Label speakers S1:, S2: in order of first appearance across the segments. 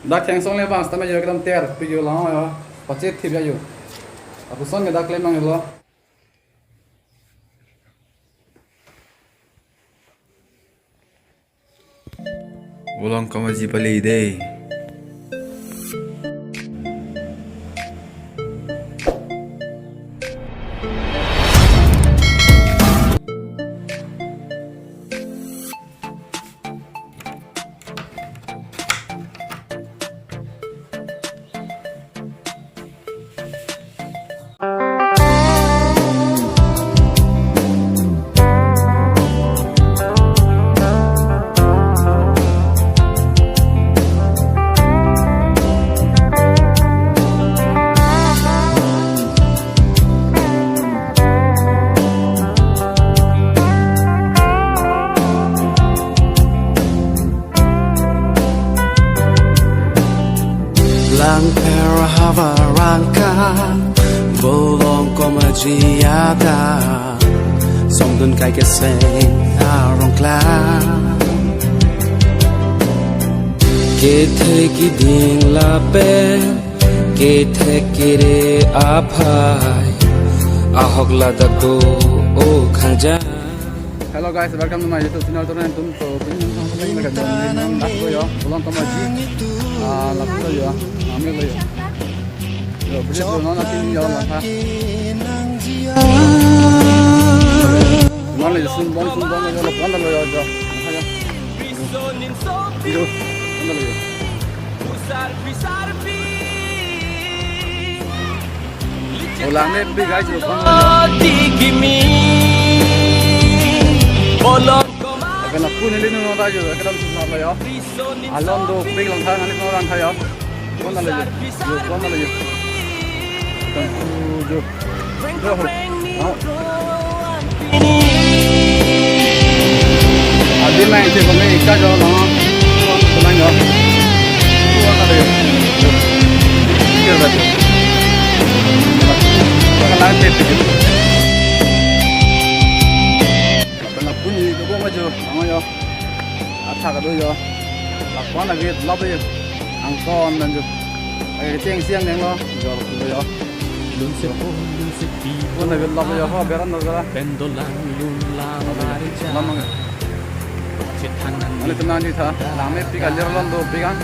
S1: dak theng song le bang sta me yo kadam ter pi yo la yo pachet thi yo apu son me dak le mang lo
S2: ulang kamaji pali deh.
S3: Lang pera hava rangka bolong komajiada songdun kai ke seng arong kla ke the ki ding la pe ke the ki re aphai ahok la da ko o khaja.
S1: Hello guys, welcome to my YouTube channel. Today tum to pin sampai ke dalam dak ko yo ulang kamaji lap ko yo ame lo yo yo video no na tin yo la ha mana yo sun bon yo la panda lo yo jo ha yo yo panda lo yo ulang ne big guys yo Kena pun ini nu nota jo, kena tu nota yo. Alon do pig lang thang, ani orang thang yo. Kau nak lagi, yo kau nak lagi. Kau jo, jo ho. Adi main je, kau main ikat jo lah. Kau main yo. Kau nak lagi. Kau dah. Kau nak lagi tu. yo acha ka do yo la kwan la get la yo ang kon dan yo ai tieng siang neng lo yo yo
S4: lun se po lun se ti
S1: kwan la get la yo ha beran no ga
S4: pendolan lun la marja
S1: la mang
S4: citanan
S1: ani tunan ni tha la me pi ka ler lon do pi kan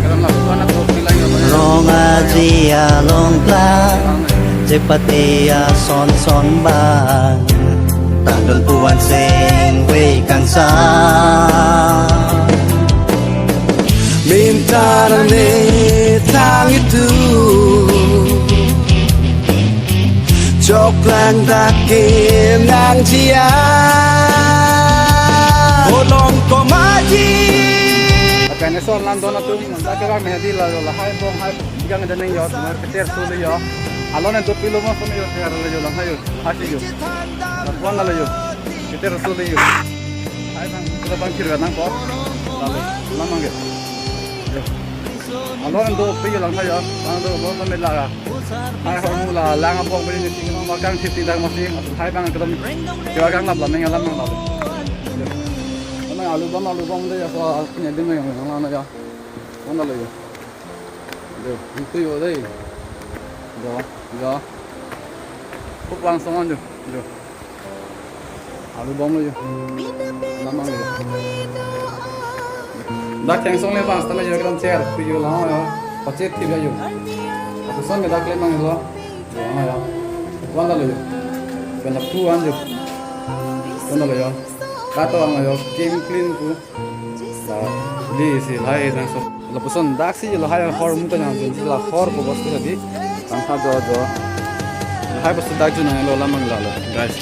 S1: karam la kwan na do pi la yo
S5: rong aji long kla jepatia son son bang tandul puan seng wei kang sa
S3: minta ne tang itu coklang dakin nang jia bolong komaji
S1: Kaya so lan do na tu na ka ga me di la hai bong hai gang da neng yo mar keter su le yo alone do pilo mo so me yo ter le yo la hai yo hasi yo na kwan la yo keter su le yo hai bang da bang kir ga nang ko la mang ge alone do pilo la hai yo bang do mo me la ga hai ho mu la lang a bong be ni ting ma kang thip ting da mo sing hai bang ka dam yo gang lap la me la mang la alu bom deh ya soal punya demi yang mana ya mana lagi deh itu yo deh ya kok langsung aja alu bom lagi lama lagi dak yang song le bang sta me yo kadam chair pi yo la ya pachet thi yo aku son me dak le mang lo ya mana lagi kena puan yo mana lagi ya kato ang ayo game clean ku sa di si lai dan so la puson dak si la hay hor mu ta na jin la hor bo bas ka di tan kha jo hay bas dak ju na lo la mang la guys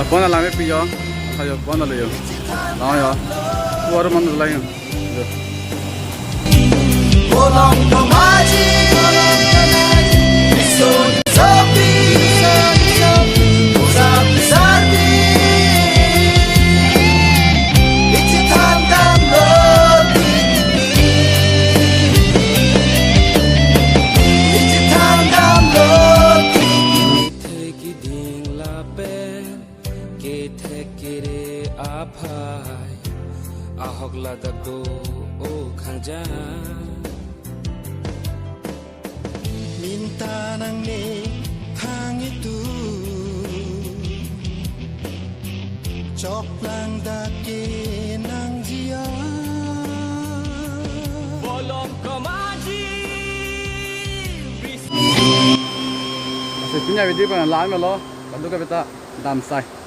S1: Pon la me pillo, ayo pon la yo. No yo. Kuar man lain.
S5: Bolong kemaji Sun sepi Usap sardi Itu tandang loti Itu tandang loti
S3: Ki ding la pe ke the kire aphai ahok la da go o khanja
S5: Minta nang ni hang itu Chok lang dake nang jia
S3: bolong kemaji
S1: Saya punya video kan lain malah. Kalau kita dam sai.